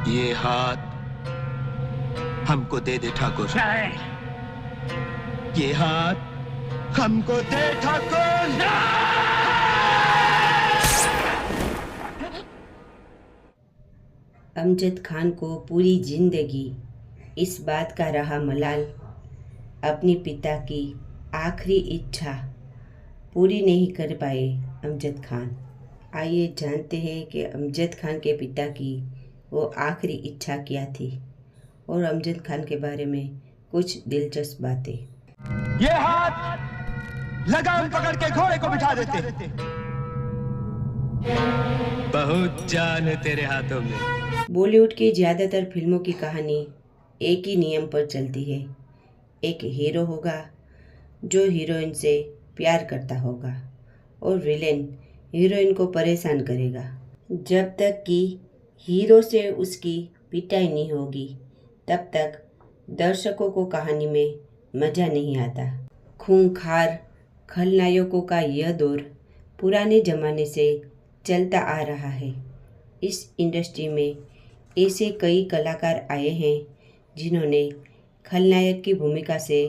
ये हाथ हमको दे दे ठाकुर। ये हाथ हमको दे ठाकुर। अमजद खान को पूरी जिंदगी इस बात का रहा मलाल, अपने पिता की आखिरी इच्छा पूरी नहीं कर पाए अमजद खान। आइए जानते हैं कि अमजद खान के पिता की वो आखिरी इच्छा क्या थी और अमजद खान के बारे में कुछ दिलचस्प बातें। ये हाथ लगाम पकड़ के घोड़े को बिठा देते। बहुत जान है तेरे हाथों में। बॉलीवुड की ज़्यादातर फिल्मों की कहानी एक ही नियम पर चलती है। एक हीरो होगा जो हीरोइन से प्यार करता होगा और विलेन हीरोइन को परेशान करेगा। जब तक कि हीरो से उसकी पिटाई नहीं होगी तब तक दर्शकों को कहानी में मज़ा नहीं आता। खूंखार खलनायकों का यह दौर पुराने ज़माने से चलता आ रहा है। इस इंडस्ट्री में ऐसे कई कलाकार आए हैं जिन्होंने खलनायक की भूमिका से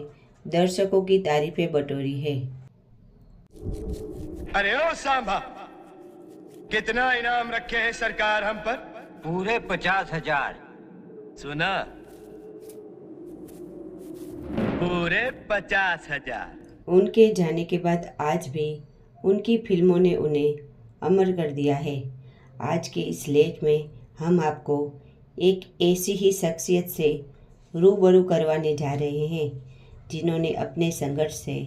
दर्शकों की तारीफें बटोरी है। अरे ओ सांभा, कितना इनाम रखे हैं सरकार हम पर? पूरे 50,000। सुना? पूरे 50,000। उनके जाने के बाद आज भी उनकी फिल्मों ने उन्हें अमर कर दिया है। आज के इस लेख में हम आपको एक ऐसी ही शख्सियत से रूबरू करवाने जा रहे हैं जिन्होंने अपने संघर्ष से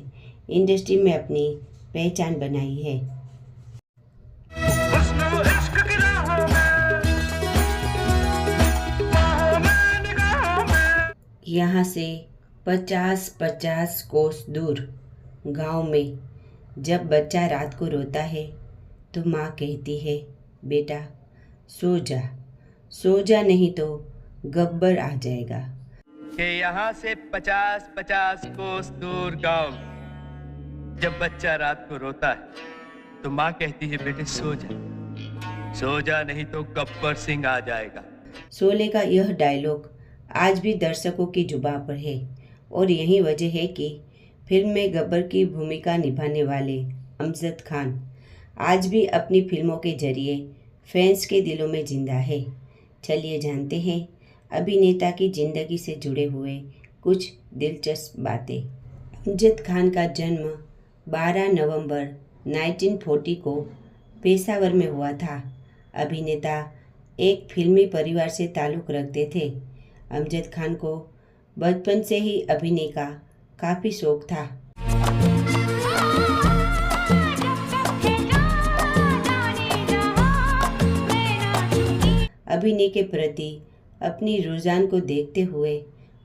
इंडस्ट्री में अपनी पहचान बनाई है। यहाँ से 50-50 कोस दूर गांव में जब बच्चा रात को रोता है तो माँ कहती है, बेटा सो जा नहीं तो गब्बर आ जाएगा। कि यहाँ से 50-50 कोस दूर गांव, जब बच्चा रात को रोता है तो माँ कहती है, बेटे सो जा नहीं तो गब्बर सिंह आ जाएगा। शोले का यह डायलॉग आज भी दर्शकों की जुबान पर है और यही वजह है कि फिल्म में गब्बर की भूमिका निभाने वाले अमजद खान आज भी अपनी फिल्मों के जरिए फैंस के दिलों में जिंदा है। चलिए जानते हैं अभिनेता की ज़िंदगी से जुड़े हुए कुछ दिलचस्प बातें। अमजद खान का जन्म 12 नवंबर 1940 को पेशावर में हुआ था। अभिनेता एक फिल्मी परिवार से ताल्लुक़ रखते थे। अमजद खान को बचपन से ही अभिनय का काफ़ी शौक था। अभिनय के प्रति अपनी रुझान को देखते हुए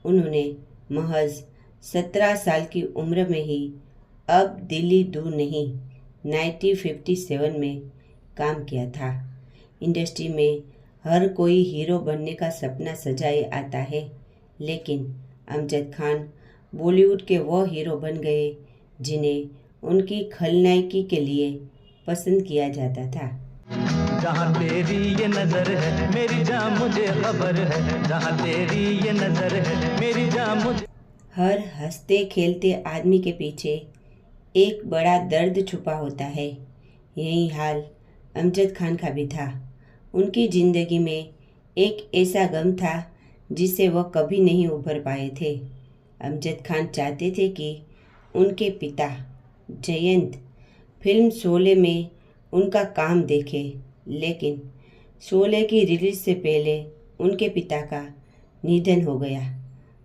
उन्होंने महज 17 साल की उम्र में ही अब दिल्ली दूर नहीं 1957 में काम किया था। इंडस्ट्री में हर कोई हीरो बनने का सपना सजाए आता है, लेकिन अमजद खान बॉलीवुड के वो हीरो बन गए जिन्हें उनकी खलनायकी के लिए पसंद किया जाता था। जहाँ तेरी ये नजर है मेरी जान मुझे खबर है, जहाँ तेरी ये नजर है मेरी जान मुझे। हर हंसते खेलते आदमी के पीछे एक बड़ा दर्द छुपा होता है। यही हाल अमजद खान का भी था। उनकी ज़िंदगी में एक ऐसा गम था जिससे वह कभी नहीं उभर पाए थे। अमजद खान चाहते थे कि उनके पिता जयंत फिल्म शोले में उनका काम देखे, लेकिन शोले की रिलीज से पहले उनके पिता का निधन हो गया।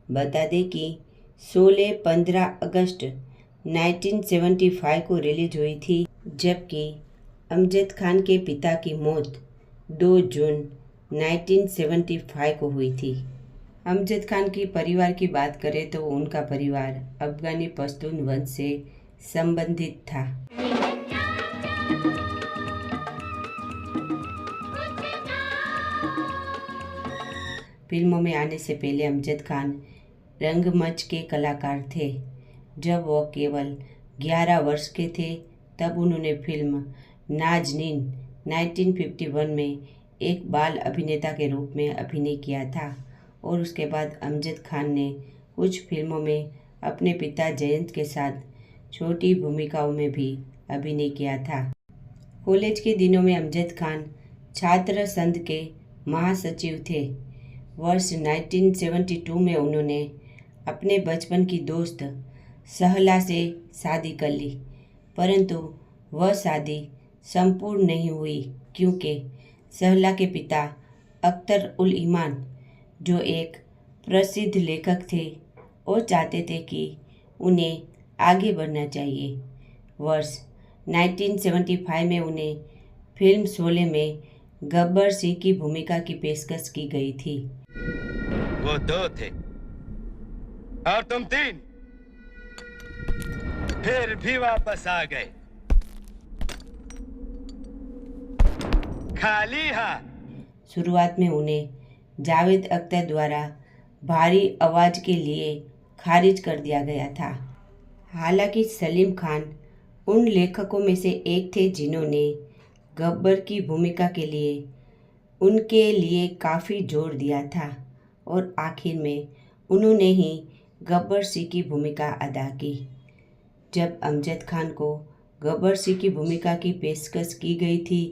बता दें कि शोले 15 अगस्त 1975 को रिलीज हुई थी, जबकि अमजद खान के पिता की मौत 2 जून 1975 को हुई थी। अमजद खान की परिवार की बात करें तो उनका परिवार अफगानी पश्तून वंश से संबंधित था। फिल्मों में आने से पहले अमजद खान रंगमंच के कलाकार थे। जब वो केवल 11 वर्ष के थे तब उन्होंने फिल्म नाज़नीन 1951 में एक बाल अभिनेता के रूप में अभिनय किया था और उसके बाद अमजद खान ने कुछ फिल्मों में अपने पिता जयंत के साथ छोटी भूमिकाओं में भी अभिनय किया था। कॉलेज के दिनों में अमजद खान छात्र संघ के महासचिव थे। वर्ष 1972 में उन्होंने अपने बचपन की दोस्त सहला से शादी कर ली, परंतु वह शादी संपूर्ण नहीं हुई क्योंकि सहला के पिता अख्तर उल ईमान, जो एक प्रसिद्ध लेखक थे और चाहते थे कि उन्हें आगे बढ़ना चाहिए। वर्ष 1975 में उन्हें फिल्म शोले में गब्बर सिंह की भूमिका की पेशकश की गई थी। वो 2 थे और तुम 3, फिर भी वापस आ गए खाली हाथ। शुरुआत में उन्हें जावेद अख्तर द्वारा भारी आवाज़ के लिए खारिज कर दिया गया था। हालांकि सलीम खान उन लेखकों में से एक थे जिन्होंने गब्बर की भूमिका के लिए उनके लिए काफ़ी जोर दिया था और आखिर में उन्होंने ही गब्बर सिंह की भूमिका अदा की। जब अमजद खान को गब्बर सिंह की भूमिका की पेशकश की गई थी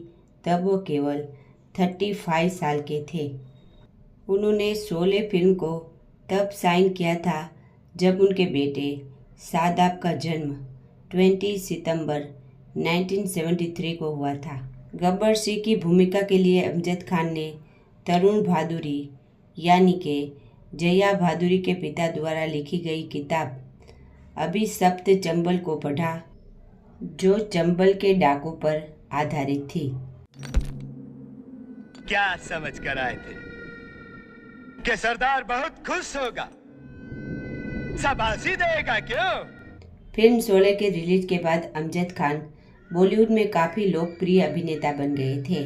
तब वो केवल 35 साल के थे। उन्होंने शोले फिल्म को तब साइन किया था जब उनके बेटे शादाब का जन्म 20 सितंबर 1973 को हुआ था। गब्बर सिंह की भूमिका के लिए अमजद खान ने तरुण भादुरी यानी कि जया भादुरी के पिता द्वारा लिखी गई किताब अभिशप्त चंबल को पढ़ा, जो चंबल के डाकू पर आधारित थी। क्या समझ कर आए थे कि सरदार बहुत खुश होगा, शाबाशी देगा क्यों? फिल्म शोले के रिलीज के बाद अमजद खान बॉलीवुड में काफ़ी लोकप्रिय अभिनेता बन गए थे।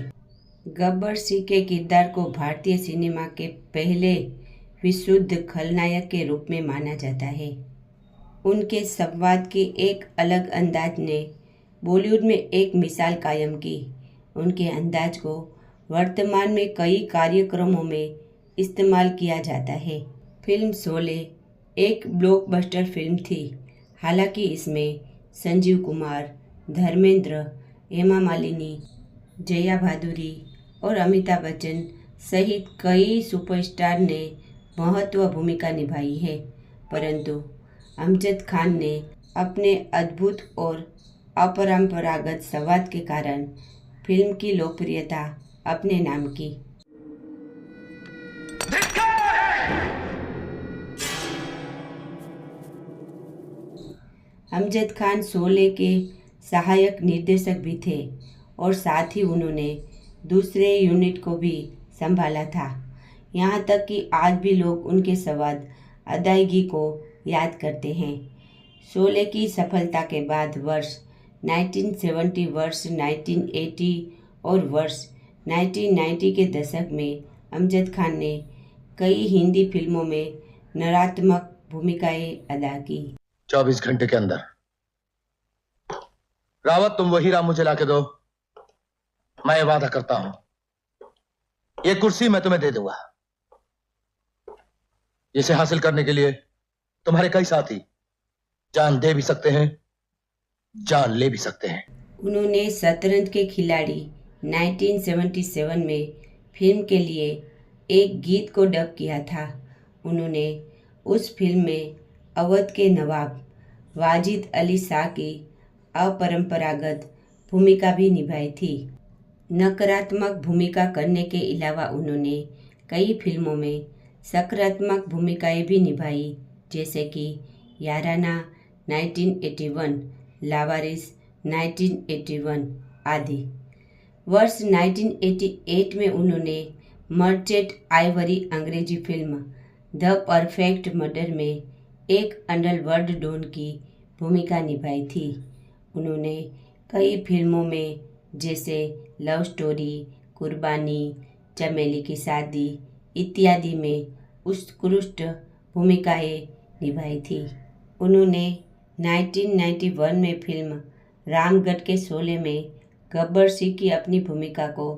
गब्बर सिंह के किरदार को भारतीय सिनेमा के पहले विशुद्ध खलनायक के रूप में माना जाता है। उनके संवाद के एक अलग अंदाज ने बॉलीवुड में एक मिसाल कायम की। उनके अंदाज को वर्तमान में कई कार्यक्रमों में इस्तेमाल किया जाता है। फिल्म शोले एक ब्लॉकबस्टर फिल्म थी। हालांकि इसमें संजीव कुमार, धर्मेंद्र, हेमा मालिनी, जया भादुरी और अमिताभ बच्चन सहित कई सुपरस्टार ने महत्वपूर्ण भूमिका निभाई है, परंतु अमजद खान ने अपने अद्भुत और अपरंपरागत संवाद के कारण फिल्म की लोकप्रियता अपने नाम की। अमजद खान शोले के सहायक निर्देशक भी थे और साथ ही उन्होंने दूसरे यूनिट को भी संभाला था। यहाँ तक कि आज भी लोग उनके संवाद अदायगी को याद करते हैं। शोले की सफलता के बाद वर्ष 1970, वर्ष 1980 और वर्ष 1990 के दशक में अमजद खान ने कई हिंदी फिल्मों में नकारात्मक भूमिकाएं अदा की। 24 घंटे के अंदर रावत तुम वही राम मुझे लाके दो, मैं वादा करता हूं ये कुर्सी मैं तुम्हें दे दूंगा। इसे हासिल करने के लिए तुम्हारे कई साथी जान दे भी सकते हैं, जान ले भी सकते हैं। उन्होंने शतरंज के खिलाड़ी 1977 में फिल्म के लिए एक गीत को डब किया था। उन्होंने उस फिल्म में अवध के नवाब वाजिद अली शाह की अपरंपरागत भूमिका भी निभाई थी। नकारात्मक भूमिका करने के अलावा उन्होंने कई फिल्मों में सकारात्मक भूमिकाएं भी निभाई, जैसे कि याराना 1981, लावारिस 1981 आदि। वर्ष 1988 में उन्होंने मर्चेंट आइवरी अंग्रेजी फिल्म द परफेक्ट मर्डर में एक अंडरवर्ल्ड डॉन की भूमिका निभाई थी। उन्होंने कई फिल्मों में जैसे लव स्टोरी, कुर्बानी, चमेली की शादी इत्यादि में उत्कृष्ट भूमिकाएं निभाई थी। उन्होंने 1991 में फिल्म रामगढ़ के शोले में गब्बर सिंह की अपनी भूमिका को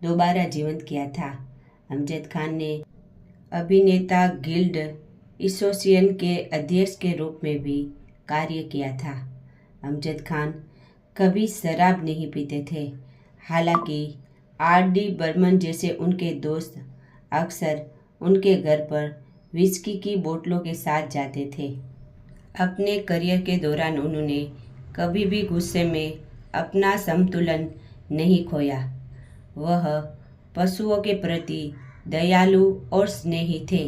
दोबारा जीवंत किया था। अमजद खान ने अभिनेता गिल्ड एसोसिएशन के अध्यक्ष के रूप में भी कार्य किया था। अमजद खान कभी शराब नहीं पीते थे। हालांकि आर.डी. बर्मन जैसे उनके दोस्त अक्सर उनके घर पर विस्की की बोतलों के साथ जाते थे। अपने करियर के दौरान उन्होंने कभी भी गुस्से में अपना संतुलन नहीं खोया। वह पशुओं के प्रति दयालु और स्नेही थे।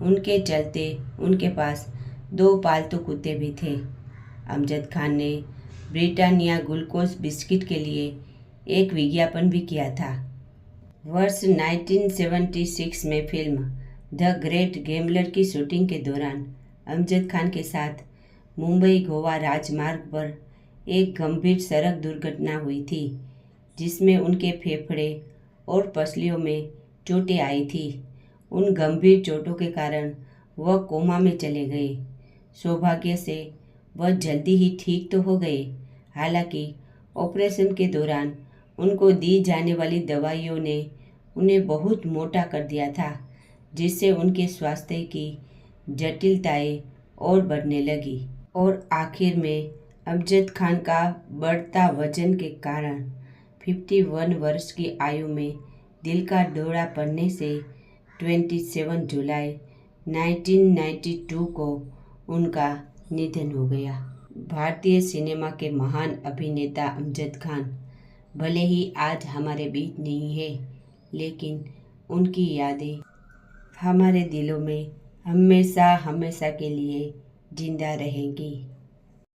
उनके चलते उनके पास 2 पालतू कुत्ते भी थे। अमजद खान ने ब्रिटानिया ग्लूकोज बिस्किट के लिए एक विज्ञापन भी किया था। वर्ष 1976 में फिल्म द ग्रेट गैम्बलर की शूटिंग के दौरान अमजद खान के साथ मुंबई गोवा राजमार्ग पर एक गंभीर सड़क दुर्घटना हुई थी, जिसमें उनके फेफड़े और पसलियों में चोटें आई थी। उन गंभीर चोटों के कारण वह कोमा में चले गए। सौभाग्य से वह जल्दी ही ठीक तो हो गए। हालांकि ऑपरेशन के दौरान उनको दी जाने वाली दवाइयों ने उन्हें बहुत मोटा कर दिया था, जिससे उनके स्वास्थ्य की जटिलताएं और बढ़ने लगी और आखिर में अमजद खान का बढ़ता वजन के कारण 51 वर्ष की आयु में दिल का दौरा पड़ने से 27 जुलाई 1992 को उनका निधन हो गया। भारतीय सिनेमा के महान अभिनेता अमजद खान भले ही आज हमारे बीच नहीं है, लेकिन उनकी यादें हमारे दिलों में हमेशा हमेशा के लिए जिंदा रहेंगी।